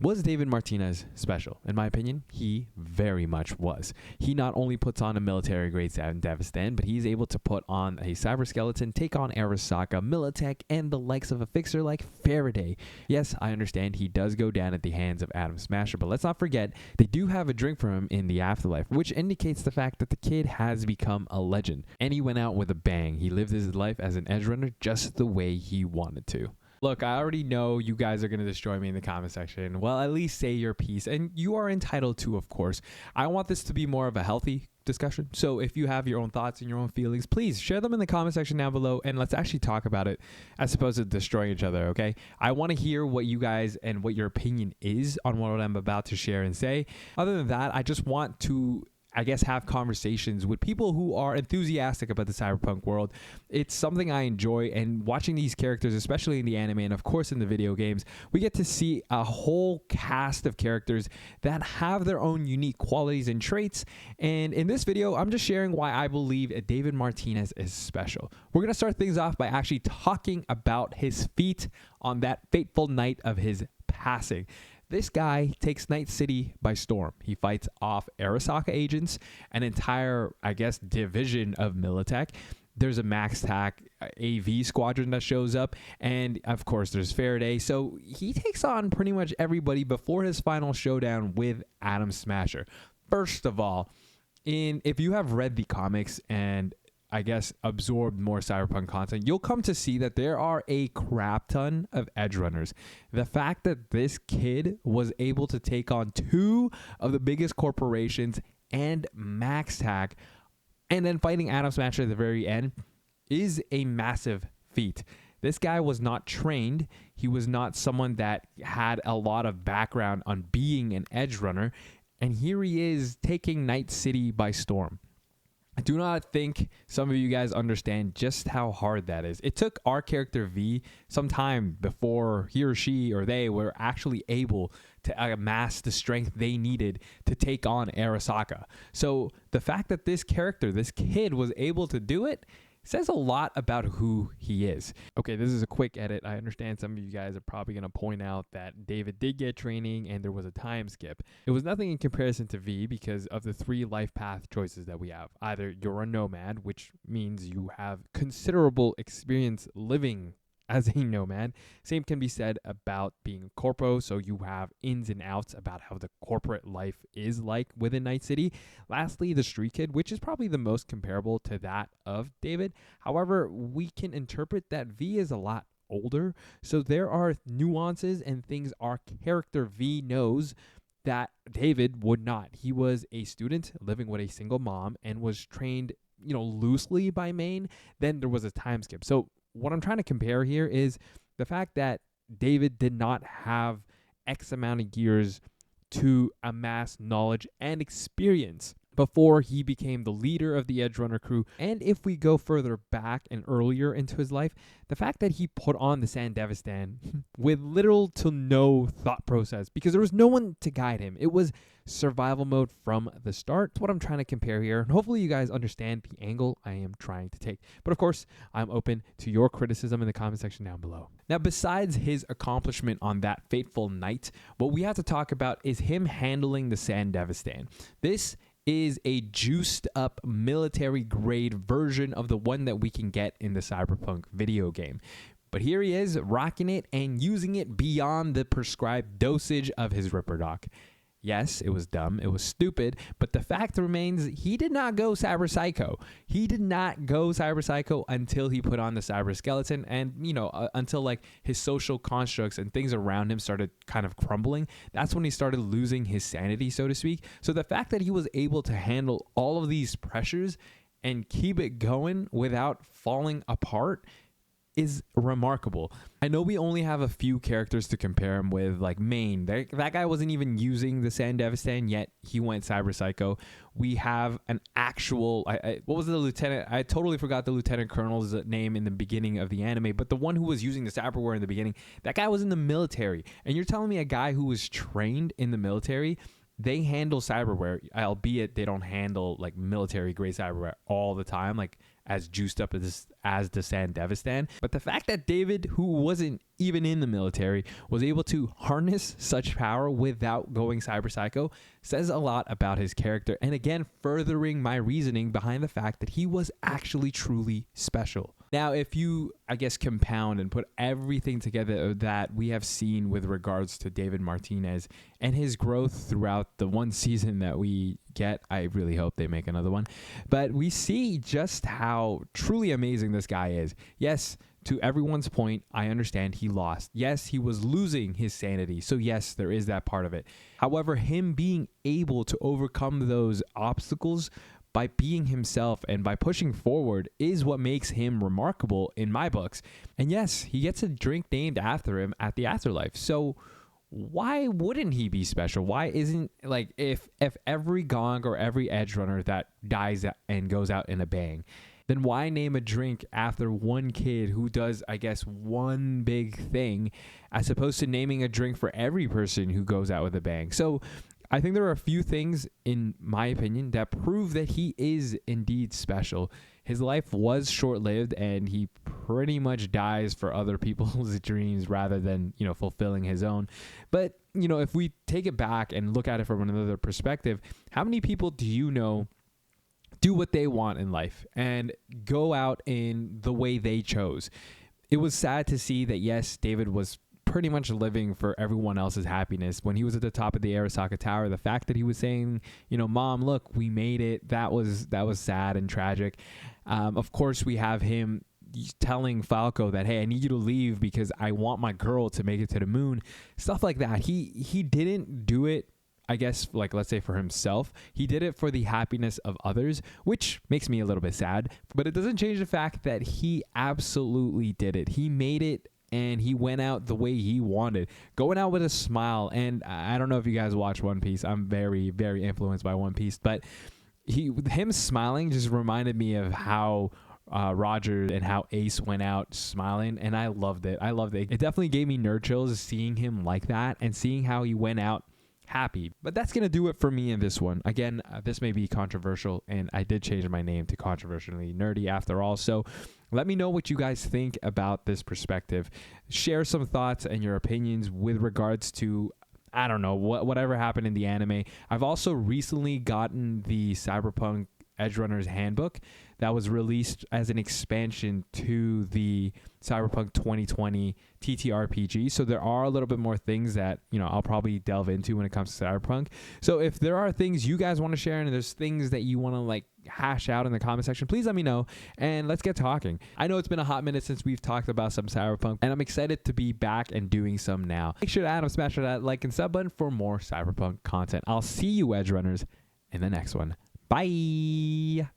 Was David Martinez special? In my opinion, he very much was. He not only puts on a military-grade Devastan, but he's able to put on a Cyber Skeleton, take on Arasaka, Militech, and the likes of a fixer like Faraday. Yes, I understand he does go down at the hands of Adam Smasher, but let's not forget, they do have a drink for him in the afterlife, which indicates the fact that the kid has become a legend. And he went out with a bang. He lived his life as an Edgerunner just the way he wanted to. Look, I already know you guys are going to destroy me in the comment section. Well, at least say your piece, and you are entitled to, of course. I want this to be more of a healthy discussion. So if you have your own thoughts and your own feelings, please share them in the comment section down below, and let's actually talk about it as opposed to destroying each other, okay? I want to hear what you guys and what your opinion is on what I'm about to share and say. Other than that, I just want to have conversations with people who are enthusiastic about the cyberpunk world. It's something I enjoy, and watching these characters, especially in the anime and of course in the video games, we get to see a whole cast of characters that have their own unique qualities and traits. And in this video, I'm just sharing why I believe David Martinez is special. We're going to start things off by actually talking about his feat on that fateful night of his passing. This guy takes Night City by storm. He fights off Arasaka agents, an entire, division of Militech. There's a MaxTac AV squadron that shows up, and of course there's Faraday. So he takes on pretty much everybody before his final showdown with Adam Smasher. First of all, if you have read the comics and absorbed more cyberpunk content, you'll come to see that there are a crap ton of Edgerunners. The fact that this kid was able to take on two of the biggest corporations and MaxTac, and then fighting Adam Smasher at the very end, is a massive feat. This guy was not trained. He was not someone that had a lot of background on being an Edgerunner, and here he is taking Night City by storm. I do not think some of you guys understand just how hard that is. It took our character V some time before he or she or they were actually able to amass the strength they needed to take on Arasaka. So the fact that this character, this kid, was able to do it says a lot about who he is. Okay, this is a quick edit. I understand some of you guys are probably going to point out that David did get training and there was a time skip. It was nothing in comparison to V because of the three life path choices that we have. Either you're a nomad, which means you have considerable experience living as a nomad. Same can be said about being a corpo, so you have ins and outs about how the corporate life is like within Night City. Lastly, the street kid, which is probably the most comparable to that of David. However, we can interpret that V is a lot older, so there are nuances and things our character V knows that David would not. He was a student living with a single mom and was trained, loosely by Maine. Then there was a time skip. So what I'm trying to compare here is the fact that David did not have X amount of years to amass knowledge and experience before he became the leader of the Edgerunner crew. And if we go further back and earlier into his life, the fact that he put on the Sandevistan with little to no thought process, because there was no one to guide him. It was survival mode from the start. That's what I'm trying to compare here. And hopefully you guys understand the angle I am trying to take. But of course, I'm open to your criticism in the comment section down below. Now, besides his accomplishment on that fateful night, what we have to talk about is him handling the Sandevistan. This is a juiced up military grade version of the one that we can get in the Cyberpunk video game. But here he is rocking it and using it beyond the prescribed dosage of his Ripper Doc. Yes, it was dumb. It was stupid. But the fact remains, he did not go Cyber Psycho. He did not go Cyber Psycho until he put on the Cyber Skeleton and, until like his social constructs and things around him started kind of crumbling. That's when he started losing his sanity, so to speak. So the fact that he was able to handle all of these pressures and keep it going without falling apart is remarkable. I know we only have a few characters to compare him with, like Maine. That guy wasn't even using the Sandevistan, yet he went Cyber Psycho. We have an actual, what was the lieutenant? I totally forgot the lieutenant colonel's name in the beginning of the anime, but the one who was using the cyberware in the beginning, that guy was in the military. And you're telling me a guy who was trained in the military, they handle cyberware, albeit they don't handle like military grade cyberware all the time, like as juiced up as the Sandevistan. But the fact that David, who wasn't even in the military, was able to harness such power without going cyber psycho says a lot about his character. And again, furthering my reasoning behind the fact that he was actually truly special. Now, if you, I guess, compound and put everything together that we have seen with regards to David Martinez and his growth throughout the one season that we get, I really hope they make another one. But we see just how truly amazing this guy is. Yes, to everyone's point, I understand he lost. Yes, he was losing his sanity. So yes, there is that part of it. However, him being able to overcome those obstacles by being himself and by pushing forward is what makes him remarkable in my books. And yes, he gets a drink named after him at the afterlife. So why wouldn't he be special? Why isn't, like, if every Gong or every Edge Runner that dies and goes out in a bang, then why name a drink after one kid who does, I guess, one big thing, as opposed to naming a drink for every person who goes out with a bang? So I think there are a few things, in my opinion, that prove that he is indeed special. His life was short-lived, and he pretty much dies for other people's dreams rather than, fulfilling his own. But, if we take it back and look at it from another perspective, how many people do you know do what they want in life and go out in the way they chose? It was sad to see that, yes, David was pretty much living for everyone else's happiness. When he was at the top of the Arasaka Tower, the fact that he was saying, Mom, look, we made it, that was sad and tragic. Of course, we have him telling Falco that, hey, I need you to leave because I want my girl to make it to the moon. Stuff like that. He didn't do it, I guess, like, let's say for himself. He did it for the happiness of others, which makes me a little bit sad, but it doesn't change the fact that he absolutely did it. He made it, and he went out the way he wanted, going out with a smile. And I don't know if you guys watch One Piece. I'm very, very influenced by One Piece, but him smiling just reminded me of how Roger and how Ace went out smiling, and I loved it. It definitely gave me nerd chills seeing him like that and seeing how he went out happy. But that's going to do it for me in this one. Again, this may be controversial, and I did change my name to Controversially Nerdy after all. So let me know what you guys think about this perspective. Share some thoughts and your opinions with regards to, I don't know, whatever happened in the anime. I've also recently gotten the Cyberpunk Edgerunners handbook that was released as an expansion to the Cyberpunk 2020 TTRPG. So there are a little bit more things that, I'll probably delve into when it comes to Cyberpunk. So if there are things you guys want to share and there's things that you want to hash out in the comment section, please let me know and let's get talking. I know it's been a hot minute since we've talked about some Cyberpunk, and I'm excited to be back and doing some now. Make sure to smash that like and sub button for more Cyberpunk content. I'll see you, Edge Runners, in the next one. Bye.